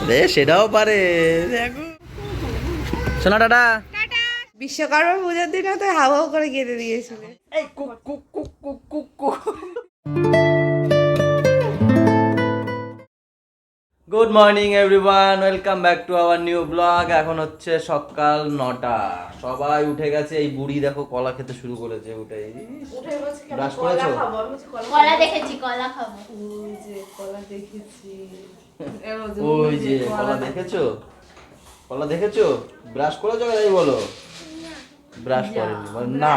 রে সেটাও পারে দেখো। শোনা টাটা। বিশ্বকর্মা পুজোর দিন তো হাওয়া করে কেঁদে দিয়েছিলে। এই কুক কুক কুক কুক কুক cook. Good morning everyone, welcome back to our new blog. এখন হচ্ছে সকাল 9টা, সবাই উঠে গেছে। এই বুড়ি দেখো কলা খেতে শুরু করেছে উঠে। ব্রাশ করেছো? কলা দেখেছি, কলা খাবো। ওই যে কলা দেখেছি। ওই যে কলা দেখেছো, কলা দেখেছো? ব্রাশ করেছো? এই বলো ব্রাশ করেনি না,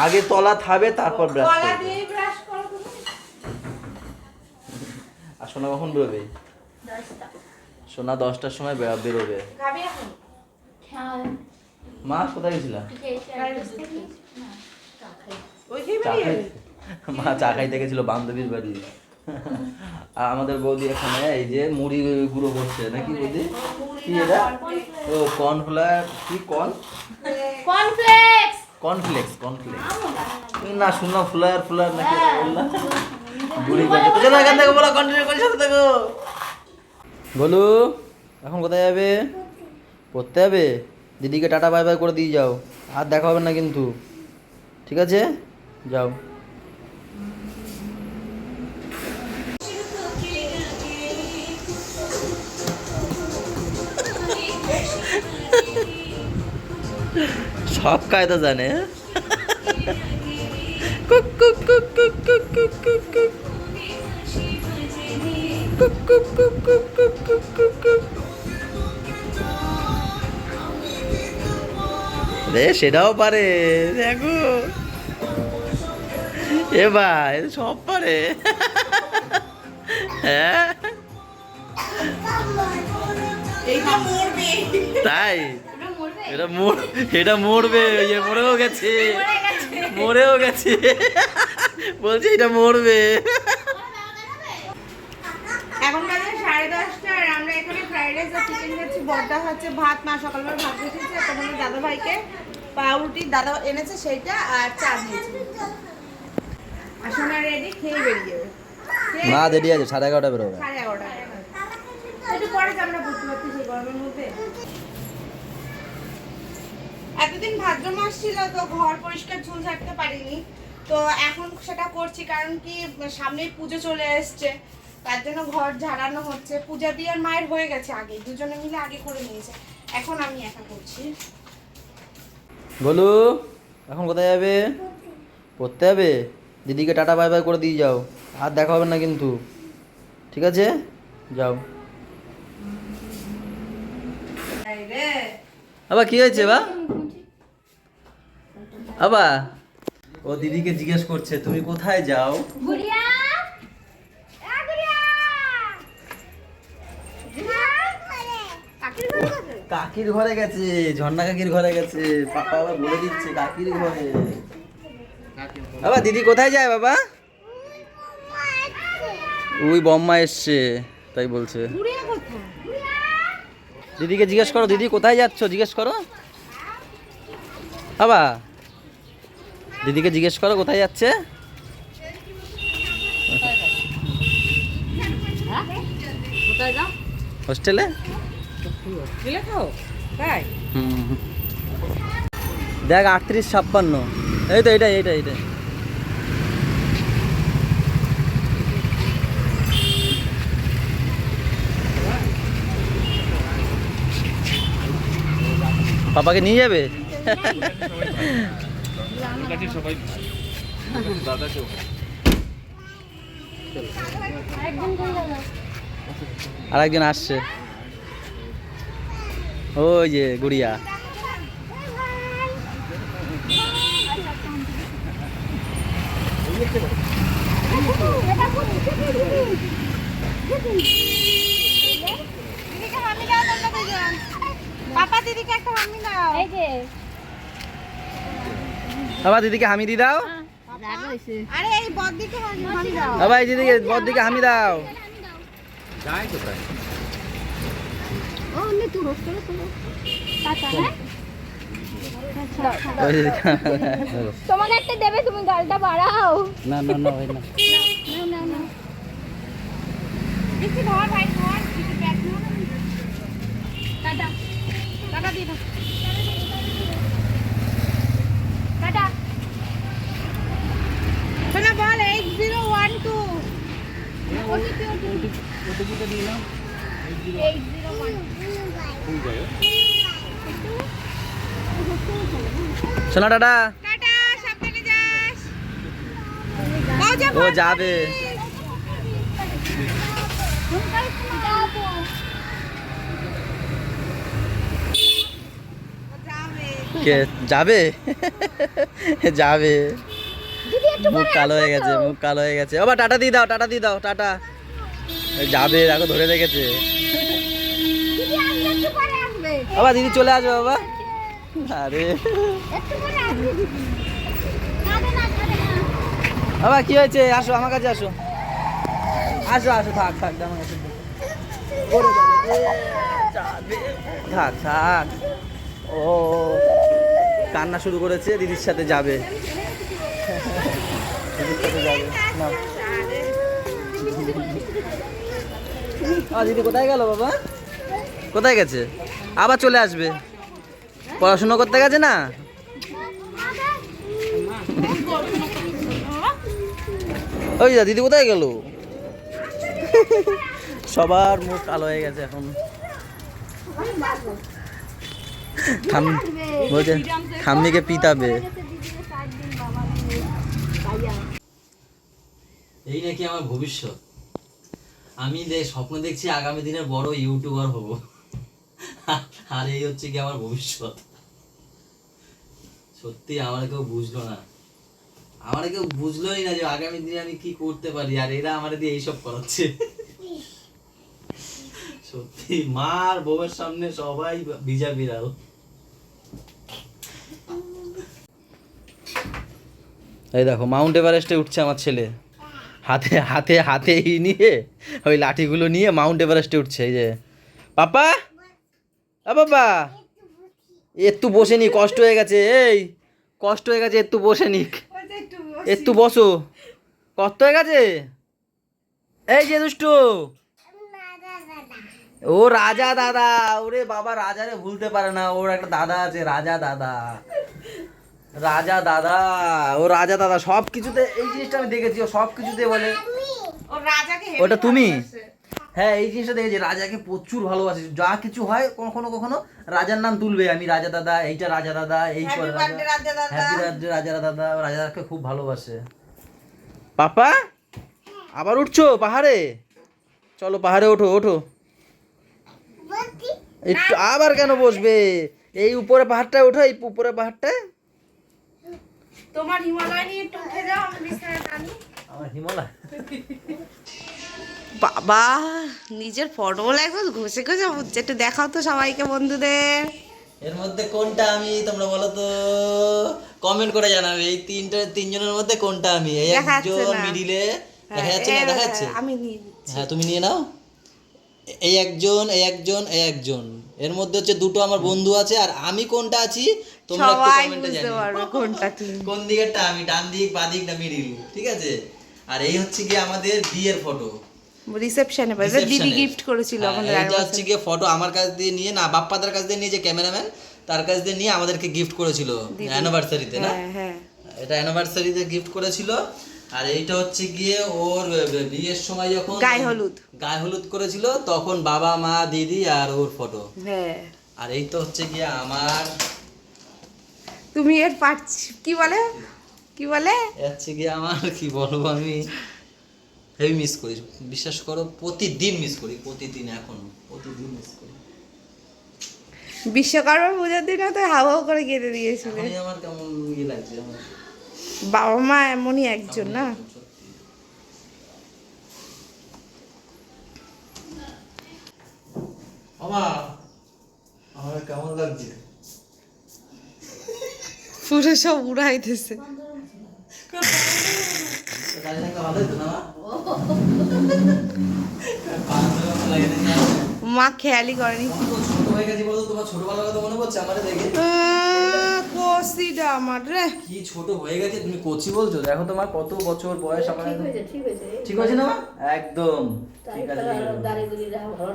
আগে তলা খাবে তারপর ব্রাশ কলা করবে। দিয়ে ব্রাশ করো তুমি। আর সোনা কখন বেরোবে? সোনা 10টার সময় বেরোবে। খাবি এখন? মা কোথায় গেছিলা? ওই খেয়ে চা বেরিয়ে খাইতে? মা চা খাইতে গেছিল বান্ধবীর বাড়ি। আর আমাদের বৌদি এখানে এই যে মুড়ি গুঁড়ো করছে নাকি বৌদি? কি এটা? ও কর্নফ্লাওয়ার, কি কর্নফ্লেক্স। কর্নফ্লেক্স, কর্নফ্লেক্স না শুনলাম ফ্লাওয়ার ফ্লাওয়ার নাকি বললাম। বুড়ি করছে তো, চলো এখান থেকে বলো, কন্টিনিউ করে সাথে থাকো। বলু এখন কোথায় যাবে? পড়তে যাবে? দিদিকে টাটা বাই বাই করে দিয়ে যাও, আর দেখা হবে না কিন্তু, ঠিক আছে? যাও। সব কায়দা জানে। কুক কুক কুক কুক কুক কুক কুক কুক। কুক কুক কুক কুক কুক কুক কুক কুক। রে সেটাও পারে দেখো। এ ভাই সব পারে। হ্যাঁ তাই, এটা মরবে, ইয়ে মরেও গেছে, মরেও গেছে, বলছে এটা মরবে। এখন বাজে 10:30 আর আমরা এখানে ফ্রাইড রাইস আর চিকেন খাচ্ছি। বড়দা হচ্ছে ভাত, মা সকালবেলা ভাত রেখেছে। তোমাদের দাদা ভাইকে পাউরুটি দাদা এনেছে সেইটা, আর চা দিয়েছে। আর সোনা রেডি, খেয়ে বেরিয়ে যাবে। না দেরি আছে, 11:30 বেরোবে। 11:30 একটু পরে যে আমরা বুঝতে পারছি সেই গরমের মধ্যে। এতদিন ভাদ্র মাস ছিল তো ঘর পরিষ্কার ঝুল ঝাড়তে পারিনি, তো এখন সেটা করছি। কারণ কি সামনেই পুজো চলে এসছে, তার জন্য ঘর ঝাড়ানো হচ্ছে। পূজা দিয়ে আর মায়ের হয়ে গেছে আগে, দুজনে মিলে আগে করে নিয়েছে, এখন আমি একা করছি। বলু এখন কোথায় যাবে? পড়তে যাবে? দিদিকে টাটা বাই বাই করে দিয়ে যাও, আর দেখা হবে না কিন্তু, ঠিক আছে? যাও। আবার কি হয়েছে বা? আবার ও দিদিকে জিজ্ঞেস করছে তুমি কোথায় যাও? গুড়িয়া, কাকির ঘরে গেছে, ঝর্ণা কাকির ঘরে গেছে। পাপা আবার বলে দিচ্ছে কাকির ঘরে। বাবা দিদি কোথায় যায় বাবা? ওই বম্মা এসছে তাই বলছে। দিদিকে জিজ্ঞেস করো, দিদি কোথায় যাচ্ছ জিজ্ঞেস করো। বাবা দিদিকে জিজ্ঞেস করো কোথায় যাচ্ছে। হোস্টেলে। দেখ 38-56, এই তো এইটাই এইটাই এইটাই। পাপাকে নিয়ে যাবে? আর একজন আসছে, ওই যে গুড়িয়া। পাপা দিদিকে একটা হামি দাও। এই যে বাবা দিদিকে হামি দি দাও। আরে এই বদ্দিকে হামি দাও। বাবা এই দিদিকে বড়দিকে হামি দাও। যাই কোথায়? ও নে তুই হোস্টেলে চলো টাটা। হ্যাঁ তোমাকে একটা দেবে, তুমি গালটা বাড়াও। না না না হয় না। না না না দেখি ধর ভাই ধর কিছু ব্যাগ নাও না টাটা টাটা দিয়ে দাও টাটা শোনা বল 8012 ওটিপি ওটিপিটা দিয়ে দাও 801 শোনা টাটা। টাটা সাবধানে যাস ও যাবে কে যাবে যাবে মুখ কালো হয়ে গেছে মুখ কালো হয়ে গেছে বাবা টাটা দিয়ে দাও টাটা দিয়ে দাও টাটা যাবে দেখো ধরে রেখেছে বাবা দিদি চলে আসবে বাবা আরে বাবা কি হয়েছে আসো আমার কাছে আসো আসো আসো থাক থাক আমার কাছে থাক থাক ও কান্না শুরু করেছে দিদির সাথে যাবে দিদির সাথে যাবে না দিদি কোথায় গেল বাবা কোথায় গেছে আবার চলে আসবে পড়াশোনা করতে গেছে না ওই যা দিদি কোথায় গেল সবার মুখ কালো হয়ে গেছে এখন বলছে ঠাম্মিকে পিতাবে এই নাকি আমার ভবিষ্যৎ আমি স্বপ্ন দেখছি আগামী দিনের বড় ইউটিউবার হব আর এই হচ্ছে কি আমার ভবিষ্যৎ সত্যি আমার কেউ বুঝলো না আমার কেউ বুঝলোই না যে আগামী দিনে আমি কি করতে পারি আর এরা আমার দিয়ে এইসব করাচ্ছে সত্যি মার বউয়ের সামনে সবাই ভিজা বিড়াল এই দেখো মাউন্ট এভারেস্টে উঠছে আমার ছেলে হাতে হাতে হাতে নিয়ে ওই লাঠিগুলো নিয়ে মাউন্ট এভারেস্টে উঠছে এই যে পাপা বাবা একটু বসে নি কষ্ট হয়ে গেছে এই কষ্ট হয়ে গেছে একটু বসে নিক একটু বসো কষ্ট হয়ে গেছে এই যে দুষ্টু ও রাজা দাদা ওরে বাবা রাজারে ভুলতে পারে না ওর একটা দাদা আছে রাজা দাদা রাজা দাদা ও রাজা দাদা সব কিছুতে এই জিনিসটা আমি দেখেছি ও সব কিছুতে বলে ওটা তুমি হ্যাঁ এই জিনিসটা দেখেছি রাজাকে প্রচুর ভালোবাসে যা কিছু হয় কখনো কখনো রাজার নাম তুলবে আমি রাজা দাদা এইটা রাজা দাদা এই হ্যাপি রাজা দাদা রাজা দাদাকে খুব ভালোবাসে পাপা আবার উঠছো পাহাড়ে চলো পাহাড়ে ওঠো ওঠো একটু আবার কেন বসবে এই উপরে পাহাড়টায় ওঠো এই উপরে পাহাড়টায় তোমার হিমালয় নিয়ে একটু উঠে যাও আমি বিছানায় টানি আমার হিমালয় বাবা নিজের ফটোগুলো একদম ঘষে ঘষে হচ্ছে একটু দেখাও তো সবাইকে বন্ধুদের এর মধ্যে কোনটা আমি তোমরা বলো তো কমেন্ট করে জানাবে এই তিনজনের মধ্যে কোনটা আমি এই একজন মিডিলে দেখা যাচ্ছে না দেখা যাচ্ছে আমি নিয়ে হ্যাঁ তুমি নিয়ে নাও এই একজন এই একজন এই একজন এর মধ্যে হচ্ছে দুটো আমার বন্ধু আছে আর আমি কোনটা আছি তোমরা একটু কমেন্টে জানিও কোনটা তুমি কোন দিকেরটা আমি ডান দিক বাঁ দিক না মিডিল ঠিক আছে আর এই হচ্ছে কি আমাদের বিয়ের ফটো রিসেপশনে বলে দিদি গিফট করেছিল আমাদের এটা হচ্ছে কি ফটো আমার কাছ দিয়ে নিয়ে না বাপ্পাদার কাছ দিয়ে নিয়ে যে ক্যামেরাম্যান তার কাছ দিয়ে নিয়ে আমাদেরকে গিফট করেছিল অ্যানিভার্সারিতে না হ্যাঁ এটা অ্যানিভার্সারিতে গিফট করেছিল আর এইটা হচ্ছে গিয়ে ওর বিয়ের সময় যখন গায়ে হলুদ করেছিল তখন বাবা মা দিদি আর ওর ফটো হ্যাঁ আর এই তো হচ্ছে গিয়ে আমার তুমি এর পার্ট কি বলে হচ্ছে গিয়ে আমার কি বলবো আমি হেভি মিস করি বিশ্বাস করো প্রতিদিন মিস করি প্রতিদিন এখনো প্রতিদিন মিস করি বিশ্বকর্মা পূজার দিনে তো হাওয়া করে কেটে দিয়েছিল আমার কেমন ইয়ে লাগছে আমার বাবা মা এমনই একজন না আমার কেমন লাগছে পুরো সব উড়াইতেছে মা খেয়ালই করেনি ছোট হয়ে গেছে বলো তোমার ছোটবেলার কথা মনে পড়ছে আমারে দেখে কোন কষিটা আমার রে। কি ছোট হয়ে গেছে, তুমি কচি বলছো? দেখো তোমার কত বছর বয়স। আমার ঠিক হয়েছে না? একদম ঠিক আছে।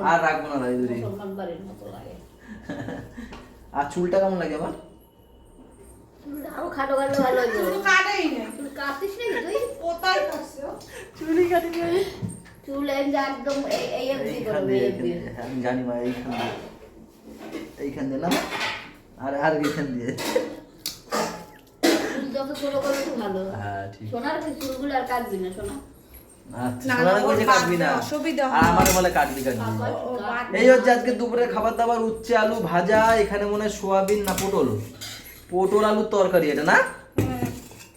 আর রাখবো না দাড়ি। আর চুলটা কেমন লাগে আমার? আরো খাটো কাটলে ভালো লাগবে। চুল কাটেই না। চুল কাটিস না তুই? কোথায় কাটছে? চুলই কাটি না। চুল একদম এই অবধি করবে, এই অবধি। আমি জানি মা, এইখান দিয়ে না, আর এইখান দিয়ে। চুল যত ছোট করবে তত ভালো। হ্যাঁ ঠিক। সোনার চুলগুলো আর কাটবি না সোনা। আচ্ছা, না, সোনার ওর কইছে কাটবি না। অসুবিধা আর হয়। আমার বলে কাটবি। এই হচ্ছে আজকে দুপুরে খাবার দাবার, উচ্ছে আলু ভাজা, এখানে মনে হয় সোয়াবিন না পটল আলুর তরকারি এটা না?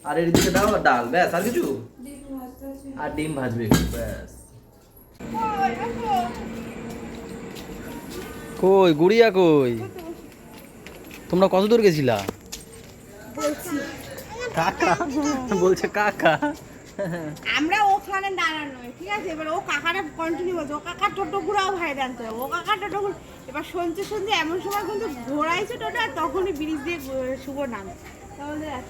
আর এর দিকে দাও ডাল, ব্যাস। আর কিছু? আর ডিম ভাজবে একটু, ব্যাস। কই গুড়িয়া কই? তোমরা কত দূর গেছিলা? কাকা বলছে কাকা। আমরা ওখানে দাঁড়ানো, ঠিক আছে? এবার ও কাকাটা কন্টিনিউ বলছে, ও কাকার টোটো ঘুরাও ভাই জানতে হবে, ও কাকার টোটো ঘুরা। এবার শুনছে এমন সময় কিন্তু ঘোরাইছে টোটো, আর তখনই ব্রিজ দিয়ে শুভ নামে। তাহলে এত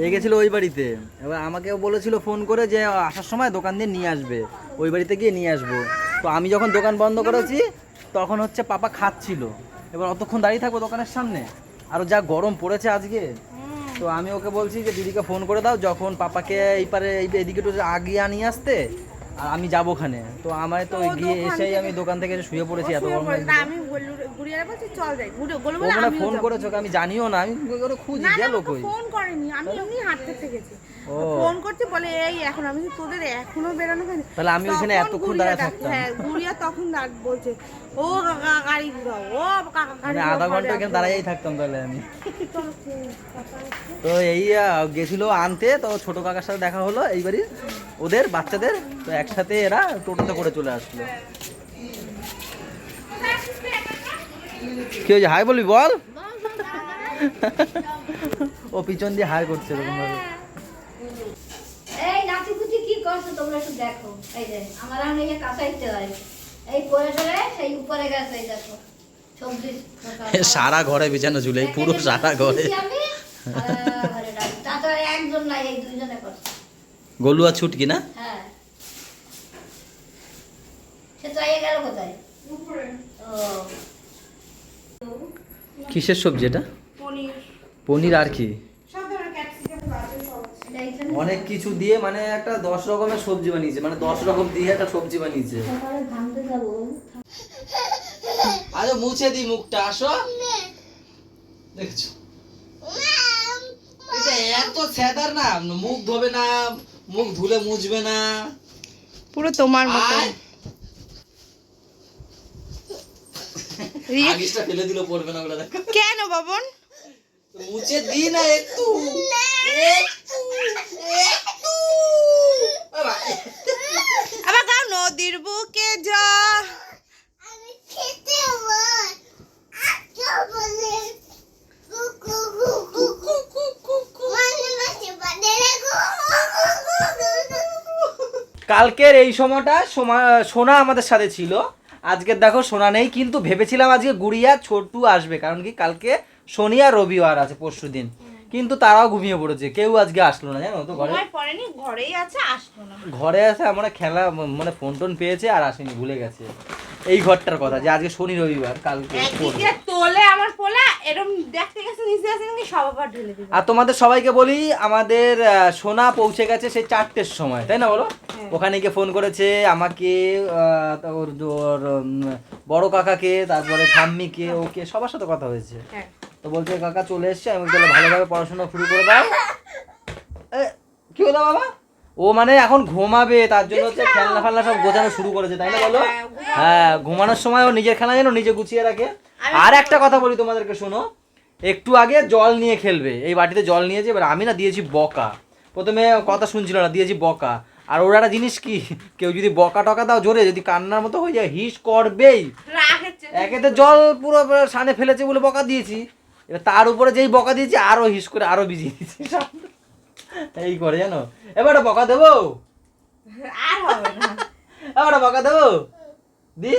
এ গেছিল ওই বাড়িতে, এবার আমাকেও বলেছিল ফোন করে যে আসার সময় দোকান দিয়ে নিয়ে আসবে, ওই বাড়িতে গিয়ে নিয়ে আসবো। তো আমি যখন দোকান বন্ধ করেছি তখন হচ্ছে পাপা খাচ্ছিল, এবার অতক্ষণ দাঁড়িয়ে থাকবো দোকানের সামনে, আরও যা গরম পড়েছে আজকে। তো আমি ওকে বলছি যে দিদিকে ফোন করে দাও, যখন পাপাকে এদিকে একটু আগিয়ে নিয়ে আসতে, আর আমি যাবো ওখানে। তো আমায় তো গিয়ে এসেই আমি দোকান থেকে এসে শুয়ে পড়েছি, এত গরম লাগছে। আমি গুড়িয়ারা বলছি চল যাই, ও মানে ফোন করেছে, আমি জানিও না, আমি খুঁজি গেল কই। ফোন করেনি, আমি এমনি হাঁটতে থেকেছি। ফোন করতে বলে এই এখন, আমি তোদের এখনো বেরানো হয়নি। তাহলে আমি ওখানে এতক্ষণ দাঁড়িয়ে থাকতাম। হ্যাঁ, গুড়িয়া তখন বলছে ও কাকা গাড়ি ঘুরাও, ও কাকা গাড়ি মানে আধা ঘন্টা এখানে দাঁড়াইয়াই থাকতাম তাহলে আমি। তো এই গেছিল আনতে, তো ছোট কাকার সাথে দেখা হলো এই বাড়ির, ওদের বাচ্চাদের। তো একসাথে এরা টোটোতে করে চলে আসলো। কি হয়েছে, হাই বলবি বল। ও পিছন দিয়ে হাই করছে এরকম ভাবে। এই নাচিপুচি কি করছো তোমরা একটু দেখো। এই যে আমার এই যে কাঁচাইতে হয়, এই পরে ধরে সেই উপরে গেছে, এই দেখো সবজি সারা ঘরে বিছানো ঝুলে, পুরো সারা ঘরে। আমি ঘরে ডালি তারপরে একজন নাই, এই দুইজনে করছে। গলুয়া ছুটকি না? হ্যাঁ, সে তো আইয়ে গেল কোথায়? উপরে ও কিসের সবজি এটা? পনির, পনির আর কি? সব ধরনের ক্যাপসিকাম গাজর সব আছে। এটা এইখানে অনেক কিছু দিয়ে মানে একটা 10 রকমের সবজি বানিয়েছে, মানে 10 রকম দিয়ে একটা সবজি বানিয়েছে। সকালে ভাঙতে যাবো। আরে মুছে দি মুখটা, আসো। দেখছো এটা এত স্যাদার না, মুখ ধোবে না, মুখ ধুলে মুছবে না, পুরো তোমার মতো। আগিসটা ফেলে দিল, পড়বে না ওটা, দেখো। কেন বাবন? মুছে দি না একটু। আবার গাও নদীর বুকে যা। কালকের এই সময়টা সোনা আমাদের সাথে ছিল, আজকে দেখো সোনা নেই, কিন্তু ভেবেছিলাম আজকে গুড়িয়া ছোটু আসবে, কারণ কি কালকে শনি আর রবিবার আছে, পরশুদিন। কিন্তু তারাও ঘুমিয়ে পড়েছে, কেউ আজকে আসলো না, জানো তো। ঘরে পড়েনি, ঘরেই আছে, আসলো না। ঘরে আছে, আমরা খেলা মানে ফোন টোন পেয়েছে আর আসেনি, ভুলে গেছে এই ঘরটার কথা, যে আজকে শনি রবিবার, কালকে একদিকে তোলে আমার পোলা, এরকম দেখতে গেছে নিচে আছে নাকি সব আবার ঢেলে দিবে। আর তোমাদের সবাইকে বলি, আমাদের সোনা পৌঁছে গেছে সেই 4টের সময়, তাই না বলো? ওখানে গিয়ে ফোন করেছে আমাকে, ওর বড় কাকাকে, তারপরে ঠাম্মিকে, ওকে সবার সাথে কথা হয়েছে। তো বলছে কাকা চলে এসছে, আমি বললাম ভালোভাবে পড়াশোনা শুরু করে দাও। কি হলো বাবা? ও মানে এখন ঘুমাবে, তার জন্য হচ্ছে খেলনা ফালনা সব গোছানো শুরু করেছে, তাই না বলো? হ্যাঁ, ঘুমানোর সময় ও নিজের খেলা যেন নিজে গুছিয়ে রাখে। আর একটা কথা বলি তোমাদেরকে, শোনো, একটু আগে জল নিয়ে খেলবে, এই বাটিতে জল নিয়েছে, এবার আমি না দিয়েছি বকা, প্রথমে কথা শুনছিল না, দিয়েছি বকা। আর ওরা একটা জিনিস কি, কেউ যদি বকা টকা দাও জোরে, যদি কান্নার মতো হয়ে যায়, হিস করবেই। একেতে জল পুরো সানে ফেলেছে বলে বকা দিয়েছি, এবার তার উপরে যেই বকা দিয়েছি আরো হিস করে আরো ভিজিয়ে দিয়েছি, এই করে জানো। এবার বকা দেবো, আর হবে না, এবার বকা দেবো দি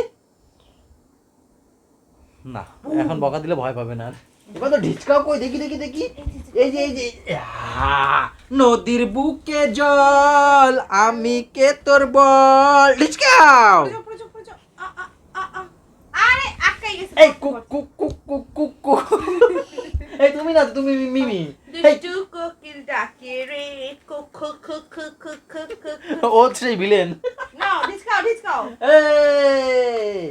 না, এখন বকা দিলে ভয় পাবে না। এবার তো ঢিচকাও কই দেখি দেখি দেখি এই যে নদীর বুকে জল আমি কে তোর বল ঢিচকাও আরে আটকাই গেছে। এই কুক কুক কুক কুক কুক কুক এই তুমি না তুমি মিমি এই দুষ্টু কোকিল ডাকে রে কুক কুক কুক কুক কুক কুক কুক। ও সেই ভিলেন নাও ডিসকাও ডিসকাও। এই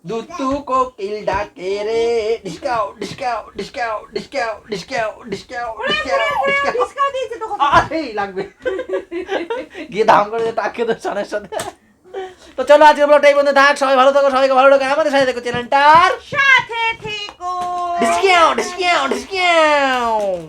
দুতু কোকিল ডাকে রে ডিসকাও ডিসকাও ডিসকাও ডিসকাও ডিসকাও ডিসকাও ডিসকাও ডিসকাও দিয়েছে তো কত। এই লাগবে গিয়ে দাম করে টাকে তো সানের সাথে তো চলো আজকে ব্লগটা এই পর্যন্ত থাক সবাই ভালো থাকো সবাইকে ভালো লাগো আমাদের সাথে দেখো চ্যানেলটার সাথে থেকো। Discount discount discount